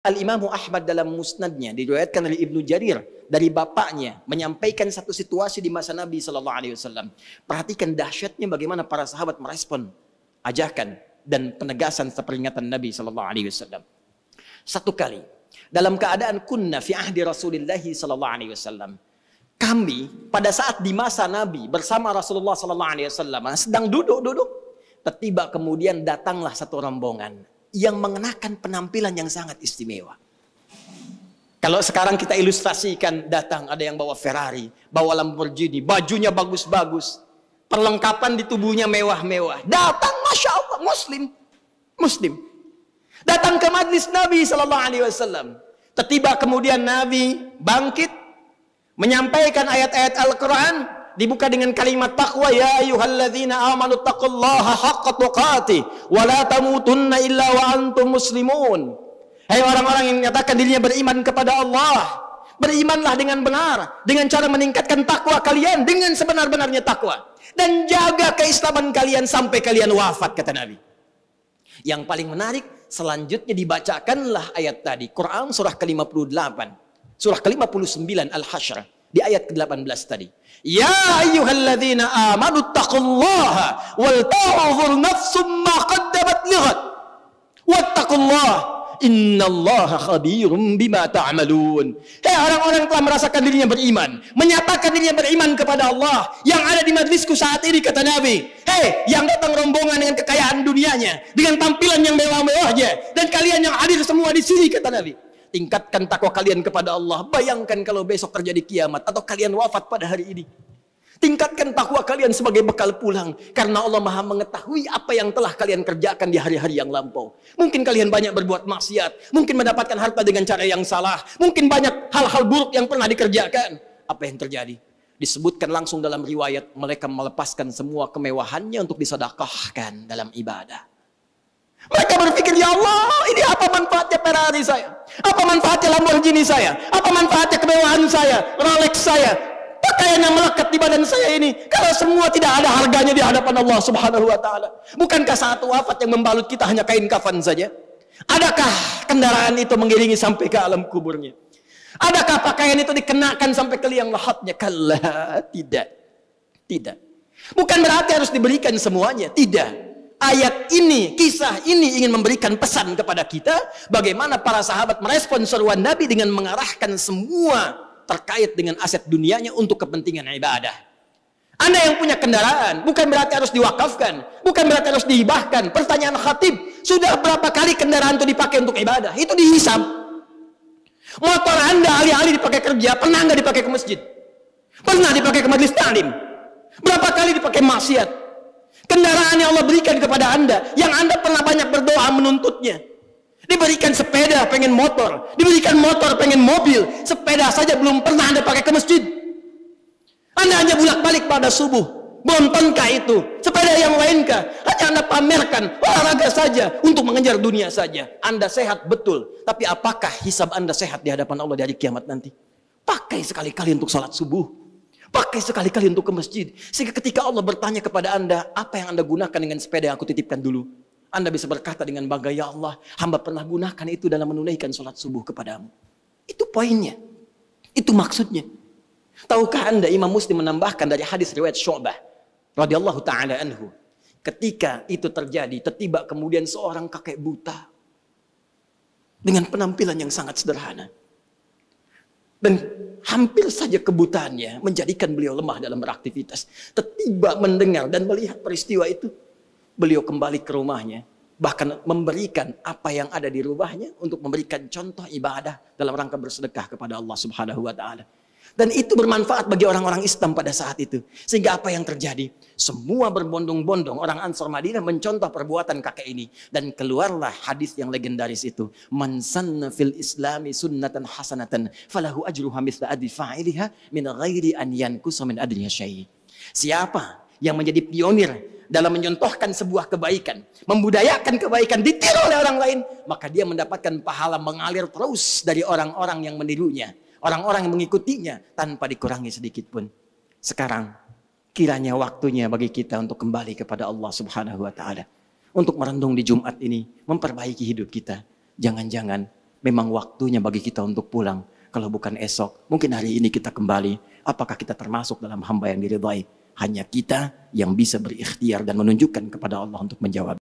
Al-Imamu Ahmad dalam musnadnya diriwayatkan oleh Ibnu Jarir dari bapaknya menyampaikan satu situasi di masa Nabi Sallallahu Alaihi Wasallam. Perhatikan dahsyatnya bagaimana para sahabat merespon ajakan dan penegasan peringatan Nabi Sallallahu Alaihi Wasallam. Satu kali dalam keadaan kunna fi ahdi Rasulullah Sallallahu Alaihi Wasallam, kami pada saat di masa Nabi bersama Rasulullah Sallallahu Alaihi Wasallam sedang duduk-duduk, tiba kemudian datanglah satu rombongan yang mengenakan penampilan yang sangat istimewa. Kalau sekarang kita ilustrasikan, datang ada yang bawa Ferrari, bawa Lamborghini, bajunya bagus-bagus, perlengkapan di tubuhnya mewah-mewah. Datang, Masya Allah, Muslim. Datang ke majlis Nabi Sallallahu Alaihi Wasallam. Tiba kemudian Nabi bangkit, menyampaikan ayat-ayat Al-Quran, dibuka dengan kalimat taqwa, ya ayyuhalladzina amanu taqullaha haqqa tuqatih wa la tamutunna illa wa antum muslimun. Hai orang-orang yang menyatakan dirinya beriman kepada Allah, berimanlah dengan benar, dengan cara meningkatkan takwa kalian dengan sebenar-benarnya takwa, dan jaga keislaman kalian sampai kalian wafat, kata Nabi. Yang paling menarik, selanjutnya dibacakanlah ayat tadi, Quran surah ke-58, surah ke-59 Al-Hasyr, di ayat ke-18 tadi. Ya ayyuhalladzina amanu taqullaha wal ta'udhur nafsum ma qaddamat lighad wattaqullaha innallaha khabirum bima ta'malun. Hei orang-orang telah merasakan dirinya beriman, menyatakan dirinya beriman kepada Allah, yang ada di majlisku saat ini, kata Nabi. Hei yang datang rombongan dengan kekayaan dunianya, dengan tampilan yang mewah-mewahnya, dan kalian yang hadir semua di sini, kata Nabi, tingkatkan takwa kalian kepada Allah. Bayangkan kalau besok terjadi kiamat atau kalian wafat pada hari ini. Tingkatkan takwa kalian sebagai bekal pulang, karena Allah Maha mengetahui apa yang telah kalian kerjakan di hari-hari yang lampau. Mungkin kalian banyak berbuat maksiat, mungkin mendapatkan harta dengan cara yang salah, mungkin banyak hal-hal buruk yang pernah dikerjakan. Apa yang terjadi? Disebutkan langsung dalam riwayat, mereka melepaskan semua kemewahannya untuk disedekahkan dalam ibadah. Mereka berpikir, ya Allah, ini apa manfaatnya Ferrari saya? Apa manfaatnya Lamborghini saya? Apa manfaatnya kemewahan saya, Rolex saya, pakaian yang melekat di badan saya ini, kalau semua tidak ada harganya di hadapan Allah Subhanahu wa Ta'ala? Bukankah saat wafat yang membalut kita hanya kain kafan saja? Adakah kendaraan itu mengiringi sampai ke alam kuburnya? Adakah pakaian itu dikenakan sampai ke liang lahatnya? Kalla, tidak. Bukan berarti harus diberikan semuanya, tidak. Ayat ini, kisah ini ingin memberikan pesan kepada kita bagaimana para sahabat merespon seruan Nabi dengan mengarahkan semua terkait dengan aset dunianya untuk kepentingan ibadah. Anda yang punya kendaraan bukan berarti harus diwakafkan, bukan berarti harus dihibahkan. Pertanyaan khatib, sudah berapa kali kendaraan itu dipakai untuk ibadah? Itu dihisab. Motor Anda alih-alih dipakai kerja, pernah nggak dipakai ke masjid? Pernah dipakai ke majelis ta'lim? Berapa kali dipakai maksiat? Kendaraan yang Allah berikan kepada Anda, yang Anda pernah banyak berdoa menuntutnya. Diberikan sepeda, pengen motor. Diberikan motor, pengen mobil. Sepeda saja belum pernah Anda pakai ke masjid. Anda hanya bolak-balik pada subuh. Bontonkah itu? Sepeda yang lainkah? Hanya Anda pamerkan, olahraga saja, untuk mengejar dunia saja. Anda sehat, betul. Tapi apakah hisab Anda sehat di hadapan Allah di hari kiamat nanti? Pakai sekali-kali untuk salat subuh. Pakai sekali-kali untuk ke masjid. Sehingga ketika Allah bertanya kepada Anda, apa yang Anda gunakan dengan sepeda yang aku titipkan dulu? Anda bisa berkata dengan bangga, ya Allah, hamba pernah gunakan itu dalam menunaikan sholat subuh kepadamu. Itu poinnya. Itu maksudnya. Tahukah Anda, Imam Muslim menambahkan dari hadis riwayat Syu'bah radhiyallahu ta'ala anhu, ketika itu terjadi, tiba kemudian seorang kakek buta dengan penampilan yang sangat sederhana. Dan hampir saja kebutaannya menjadikan beliau lemah dalam beraktivitas. Tiba mendengar dan melihat peristiwa itu, beliau kembali ke rumahnya, bahkan memberikan apa yang ada di rumahnya untuk memberikan contoh ibadah dalam rangka bersedekah kepada Allah Subhanahu wa Ta'ala. Dan itu bermanfaat bagi orang-orang Islam pada saat itu. Sehingga apa yang terjadi? Semua berbondong-bondong orang Ansar Madinah mencontoh perbuatan kakek ini. Dan keluarlah hadis yang legendaris itu. Man sanna fil islami sunnatan hasanatan falahu ajruha mithla ajri fa'iliha min ghairi an yankusa min adriha syai'. Siapa yang menjadi pionir dalam mencontohkan sebuah kebaikan, membudayakan kebaikan, ditiru oleh orang lain, maka dia mendapatkan pahala mengalir terus dari orang-orang yang menirunya, orang-orang yang mengikutinya tanpa dikurangi sedikit pun. Sekarang kiranya waktunya bagi kita untuk kembali kepada Allah Subhanahu wa Ta'ala, untuk merenung di Jumat ini, memperbaiki hidup kita. Jangan-jangan memang waktunya bagi kita untuk pulang. Kalau bukan esok, mungkin hari ini kita kembali. Apakah kita termasuk dalam hamba yang diridhai? Hanya kita yang bisa berikhtiar dan menunjukkan kepada Allah untuk menjawab.